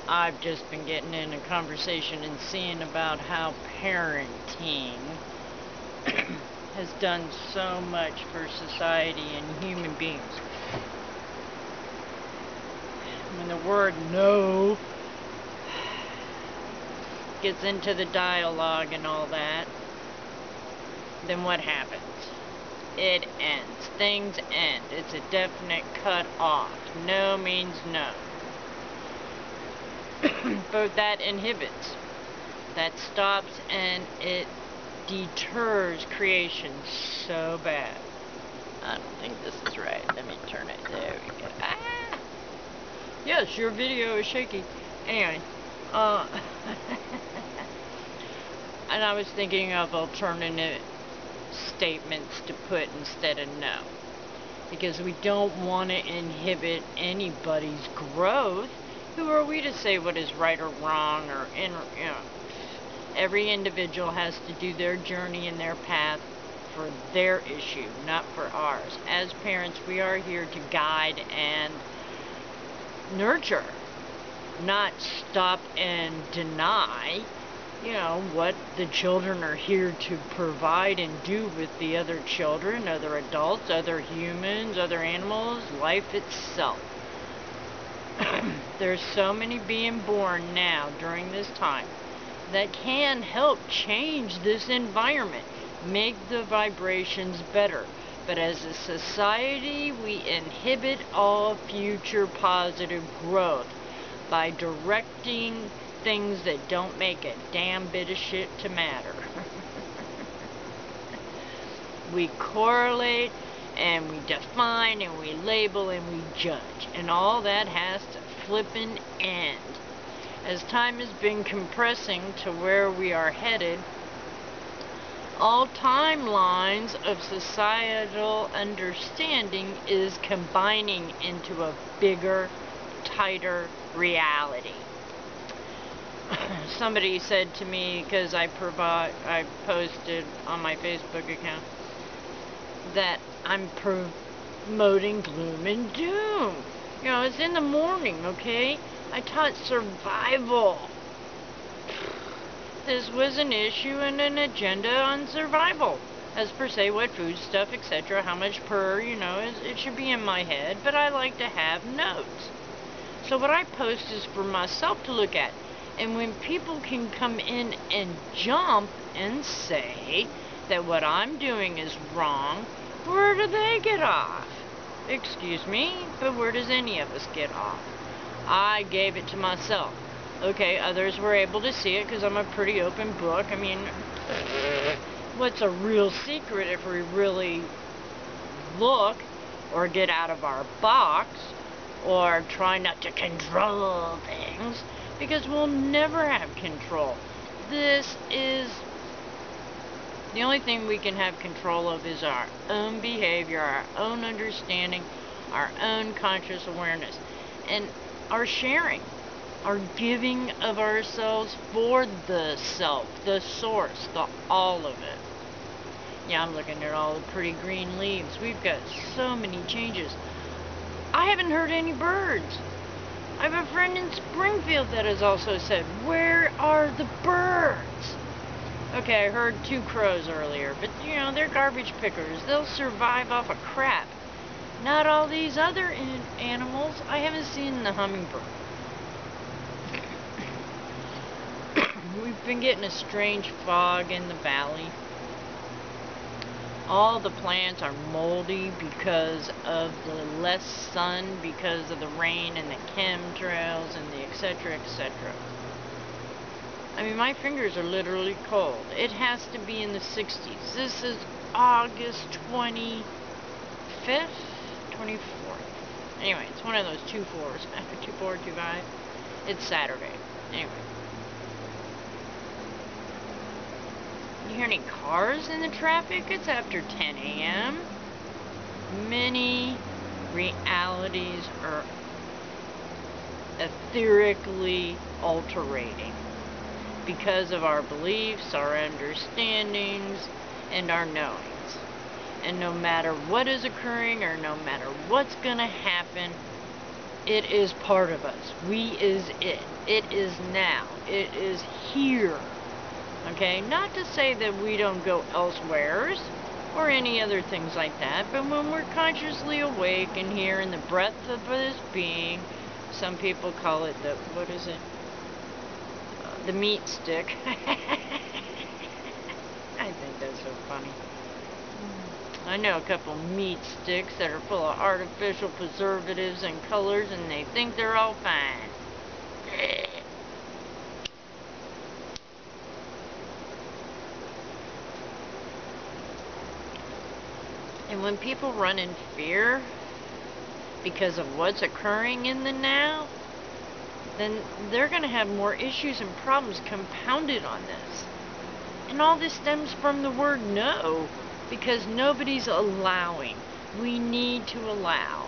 I've just been getting in a conversation and seeing about how parenting has done so much for society and human beings. When the word no gets into the dialogue and all that, then what happens? It ends. Things end. It's a definite cut off. No means no. But that inhibits. That stops and it deters creation so bad. I don't think this is right. Let me turn it. There we go. Ah! Yes, your video is shaky. Anyway, and I was thinking of alternative statements to put instead of no, because we don't want to inhibit anybody's growth. Who are we to say what is right or wrong, or every individual has to do their journey and their path for their issue, not for ours. As parents, we are here to guide and nurture, not stop and deny what the children are here to provide and do with the other children, other adults, other humans, other animals, life itself. There's so many being born now during this time that can help change this environment, make the vibrations better. But as a society, we inhibit all future positive growth by directing things that don't make a damn bit of shit to matter. We correlate and we define and we label and we judge, and all that has to flippin' end. As time has been compressing to where we are headed, all timelines of societal understanding is combining into a bigger, tighter reality. Somebody said to me, because I posted on my Facebook account that I'm promoting gloom and doom. It's in the morning, okay? I taught survival. This was an issue and an agenda on survival, as per se, what food stuff, etc., how much per, it should be in my head, but I like to have notes. So what I post is for myself to look at. And when people can come in and jump and say that what I'm doing is wrong, where do they get off? Excuse me, but where does any of us get off? I gave it to myself. Okay, others were able to see it because I'm a pretty open book. I mean, what's a real secret if we really look or get out of our box or try not to control things? Because we'll never have control. This is the only thing we can have control of is our own behavior, our own understanding, our own conscious awareness, and our sharing, our giving of ourselves for the self, the source, the all of it. Yeah, I'm looking at all the pretty green leaves. We've got so many changes. I haven't heard any birds. I have a friend in Springfield that has also said, where are the birds? Okay, I heard 2 crows earlier, but they're garbage pickers. They'll survive off of crap. Not all these other animals. I haven't seen the hummingbird. We've been getting a strange fog in the valley. All the plants are moldy because of the less sun, because of the rain and the chemtrails and the etc., etc. I mean, my fingers are literally cold. It has to be in the 60s. This is August 25th? 24th. Anyway, it's one of those 2 4s. 24, 25. It's Saturday. Anyway. You hear any cars in the traffic? It's after 10 a.m. Many realities are etherically altering because of our beliefs, our understandings, and our knowings. And no matter what is occurring or no matter what's going to happen, It is part of us. We is it. It is now. It is here. Okay? Not to say that we don't go elsewheres or any other things like that, but when we're consciously awake and here in the breadth of this being, some people call it the, what is it? The meat stick. I think that's so funny. I know a couple meat sticks that are full of artificial preservatives and colors, and they think they're all fine. And when people run in fear because of what's occurring in the now, then they're going to have more issues and problems compounded on this. And all this stems from the word no, because nobody's allowing. We need to allow.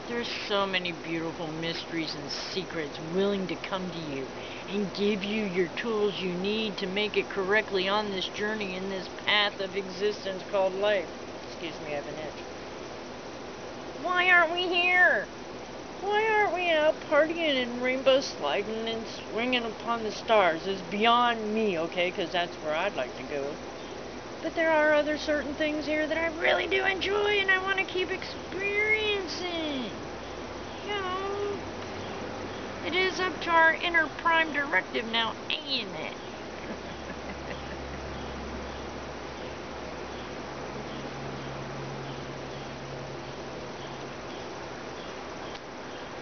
There's so many beautiful mysteries and secrets willing to come to you and give you your tools you need to make it correctly on this journey in this path of existence called life. Excuse me, I have an itch. Why aren't we here? Why aren't we out partying and rainbow sliding and swinging upon the stars? It's beyond me, okay, because that's where I'd like to go. But there are other certain things here that I really do enjoy and I want to keep experiencing. You know, it is up to our inner prime directive now, ain't it?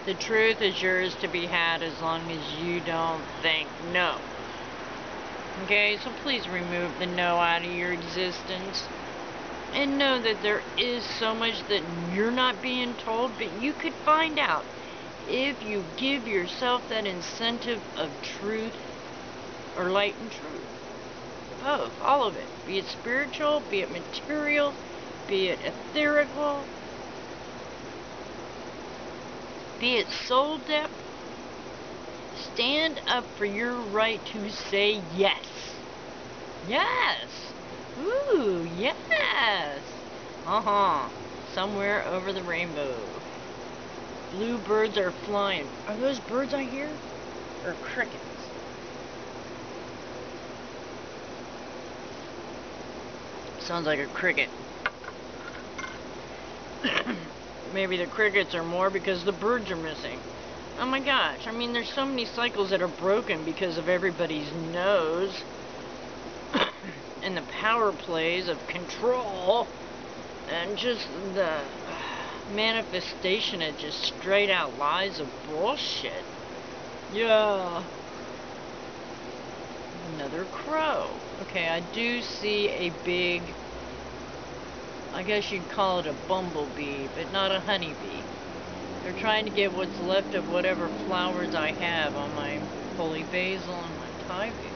The truth is yours to be had as long as you don't think no. Okay, so please remove the no out of your existence. And know that there is so much that you're not being told, but you could find out if you give yourself that incentive of truth or light and truth. Both, all of it. Be it spiritual, be it material, be it etherical, be it soul depth. Stand up for your right to say yes. Yes. Ooh, yes. Somewhere over the rainbow. Blue birds are flying. Are those birds I hear? Or crickets? Sounds like a cricket. Maybe the crickets are more because the birds are missing. Oh my gosh, I mean, there's so many cycles that are broken because of everybody's nose. And the power plays of control. And just the manifestation of just straight out lies of bullshit. Yeah. Another crow. Okay, I do see a big, I guess you'd call it a bumblebee, but not a honeybee. They're trying to get what's left of whatever flowers I have on my holy basil and my Thai basil.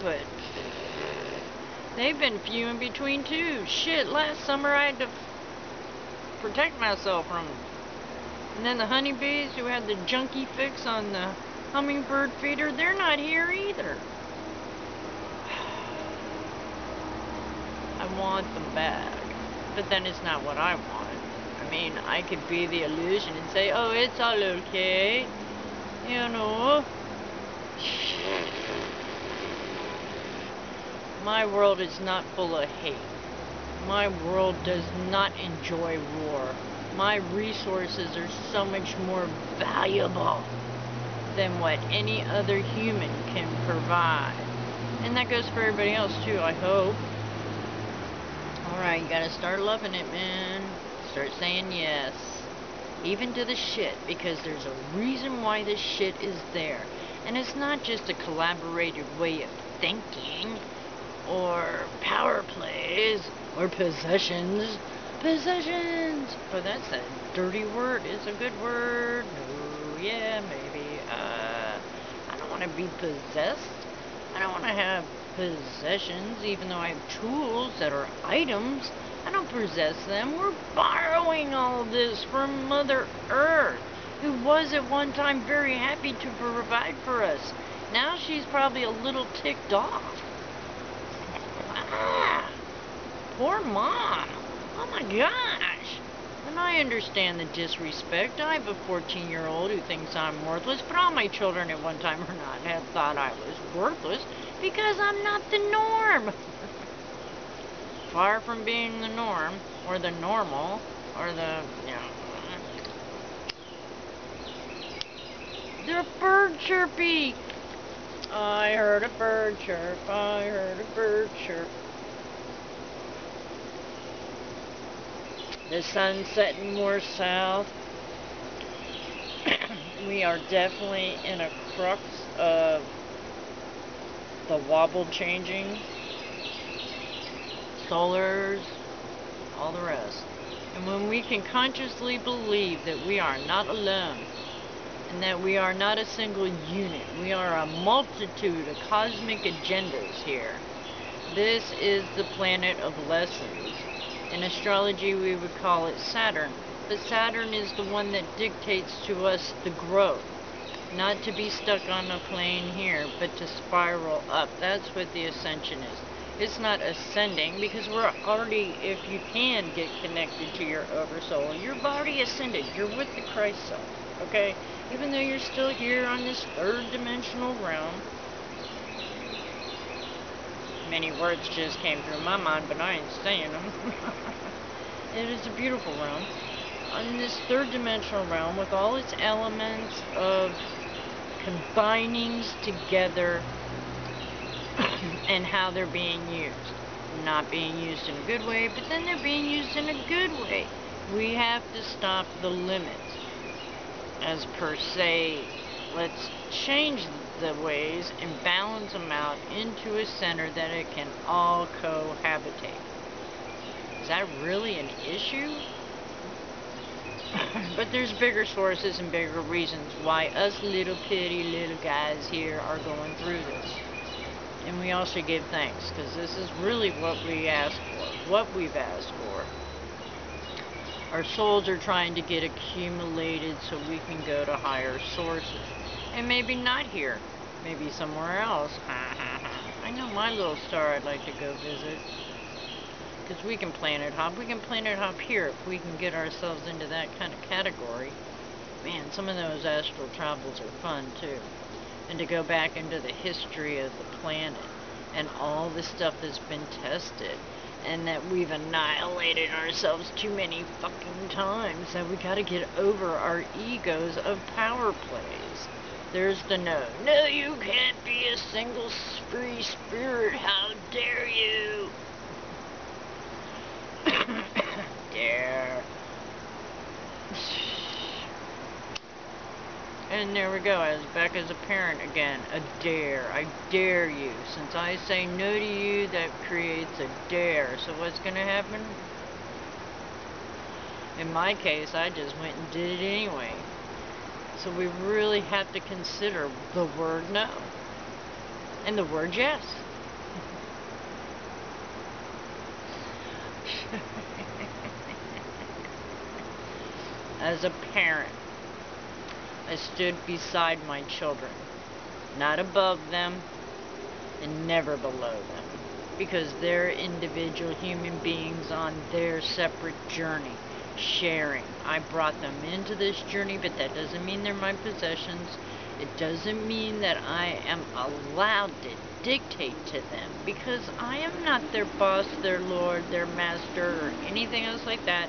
But they've been few in between too. Shit, last summer I had to protect myself from them. And then the honeybees who had the junkie fix on the hummingbird feeder, they're not here either. I want them back. But then it's not what I want. I mean, I could be the illusion and say, oh, it's all okay. You know. My world is not full of hate. My world does not enjoy war. My resources are so much more valuable than what any other human can provide. And that goes for everybody else too, I hope. Alright, you gotta start loving it, man. Start saying yes. Even to the shit, because there's a reason why this shit is there. And it's not just a collaborative way of thinking, or power plays, or possessions. Possessions! But that's a dirty word. It's a good word. Oh, yeah, maybe. I don't want to be possessed. I don't want to have possessions, even though I have tools that are items. I don't possess them. We're borrowing all of this from Mother Earth, who was at one time very happy to provide for us. Now she's probably a little ticked off. Ah, poor mom. Oh my gosh. And I understand the disrespect. I have a 14-year-old who thinks I'm worthless, but all my children at one time or not have thought I was worthless because I'm not the norm. Far from being the norm, or the normal, or the, you know. The bird chirpy. I heard a bird chirp. I heard a bird chirp. The sun's setting more south. We are definitely in a crux of the wobble changing. Solars, all the rest. And when we can consciously believe that we are not alone, and that we are not a single unit, we are a multitude of cosmic agendas here. This is the planet of lessons. In astrology we would call it Saturn, but Saturn is the one that dictates to us the growth. Not to be stuck on a plane here, but to spiral up. That's what the ascension is. It's not ascending, because we're already, if you can get connected to your oversoul, you're already ascended. You're with the Christ self, okay? Even though you're still here on this third dimensional realm. Many words just came through my mind, but I ain't saying them. It is a beautiful realm. On this third dimensional realm, with all its elements of combinings together and how they're being used. Not being used in a good way, but then they're being used in a good way. We have to stop the limits. As per se, let's change the ways and balance them out into a center that it can all cohabitate. Is that really an issue? But there's bigger sources and bigger reasons why us little pitty little guys here are going through this. And we also give thanks, because this is really what we asked for, what we've asked for. Our souls are trying to get accumulated so we can go to higher sources. And maybe not here, maybe somewhere else. I know my little star I'd like to go visit. Because we can planet hop. We can planet hop here if we can get ourselves into that kind of category. Man, some of those astral travels are fun too. And to go back into the history of the planet and all the stuff that's been tested, and that we've annihilated ourselves too many fucking times, that we gotta get over our egos of power plays. There's the no. No, you can't be a single free spirit. How dare you? Dare. And there we go, I was back as a parent again. A dare. I dare you. Since I say no to you, that creates a dare. So what's gonna happen? In my case, I just went and did it anyway. So we really have to consider the word no. And the word yes. As a parent, I stood beside my children, not above them and never below them, because they're individual human beings on their separate journey, sharing. I brought them into this journey, but that doesn't mean they're my possessions. It doesn't mean that I am allowed to dictate to them, because I am not their boss, their lord, their master, or anything else like that.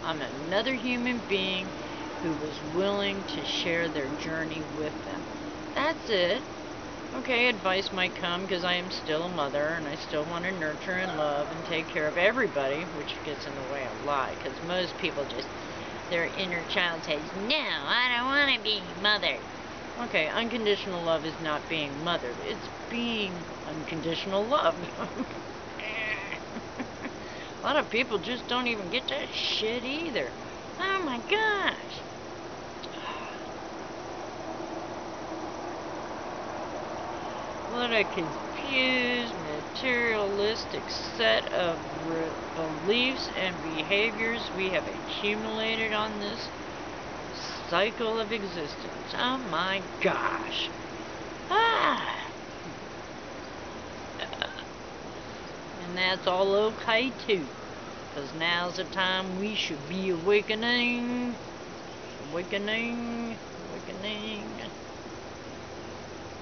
I'm another human being who was willing to share their journey with them. That's it. Okay, advice might come because I am still a mother and I still want to nurture and love and take care of everybody, which gets in the way a lot, because most people just, their inner child says, no, I don't want to be mothered. Okay, unconditional love is not being mothered. It's being unconditional love. A lot of people just don't even get that shit either. Oh my gosh. What a confused, materialistic set of beliefs and behaviors we have accumulated on this cycle of existence. Oh my gosh. Ah. that's all okay too. Because now's the time we should be awakening. Awakening.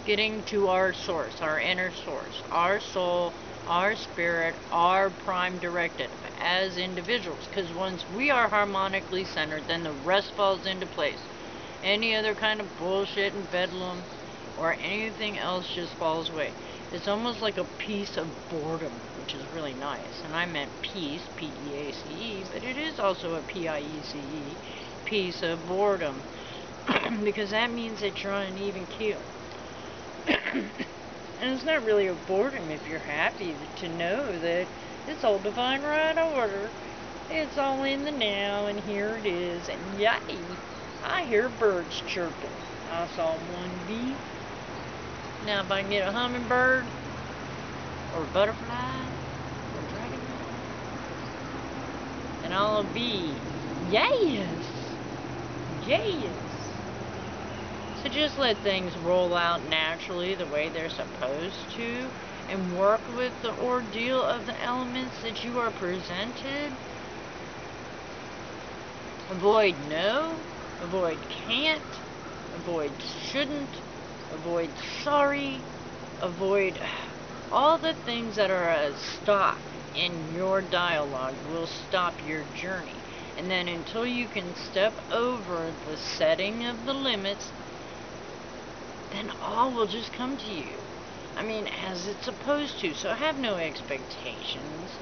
Getting to our source, our inner source, our soul, our spirit, our prime directive as individuals. Because once we are harmonically centered, then the rest falls into place. Any other kind of bullshit and bedlam or anything else just falls away. It's almost like a piece of boredom, which is really nice. And I meant peace, P-E-A-C-E, but it is also a P-I-E-C-E, piece of boredom. Because that means that you're on an even keel. And it's not really a boredom if you're happy to know that it's all divine right order. It's all in the now, and here it is. And yay! I hear birds chirping. I saw one bee. Now if I can get a hummingbird, or a butterfly, or a dragonfly, then I'll be, yes! Yes! So just let things roll out naturally the way they're supposed to, and work with the ordeal of the elements that you are presented. Avoid no, avoid can't, avoid shouldn't, avoid sorry, avoid all the things that are a stop in your dialogue will stop your journey. And then until you can step over the setting of the limits, then all will just come to you. I mean, as it's supposed to. So have no expectations.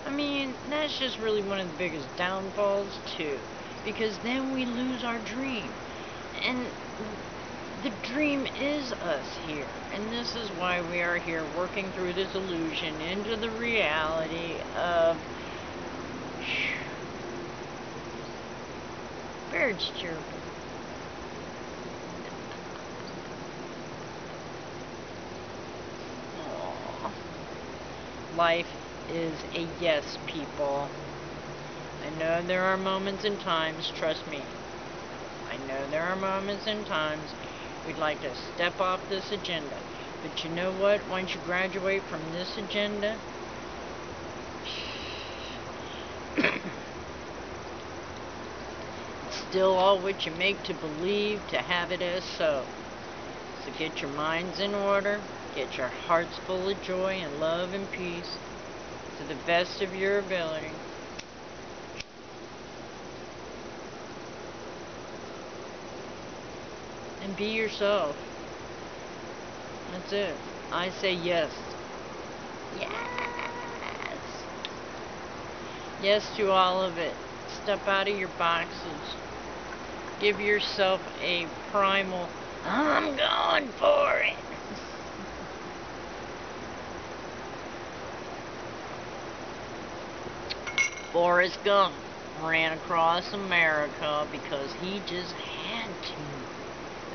I mean, that's just really one of the biggest downfalls too. Because then we lose our dream. And the dream is us here. And this is why we are here working through this illusion into the reality of birds chirping. Life is a yes, people. I know there are moments and times, trust me. I know there are moments and times we'd like to step off this agenda. But you know what? Once you graduate from this agenda, it's still all what you make to believe, to have it as so. So get your minds in order. Get your hearts full of joy and love and peace to the best of your ability. And be yourself. That's it. I say yes. Yes! Yes to all of it. Step out of your boxes. Give yourself a primal, I'm going for it. Forrest Gump ran across America because he just had to.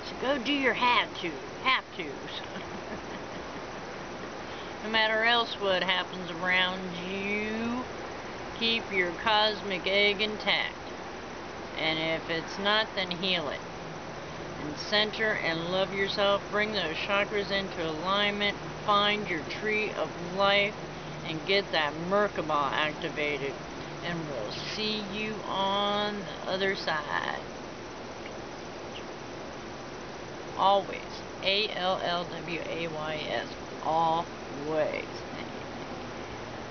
So go do your have-tos. No matter else what happens around you, keep your cosmic egg intact. And if it's not, then heal it. And center and love yourself. Bring those chakras into alignment. Find your tree of life and get that Merkaba activated. And we'll see you on the other side. Always. ALLWAYS. Always.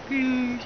Peace.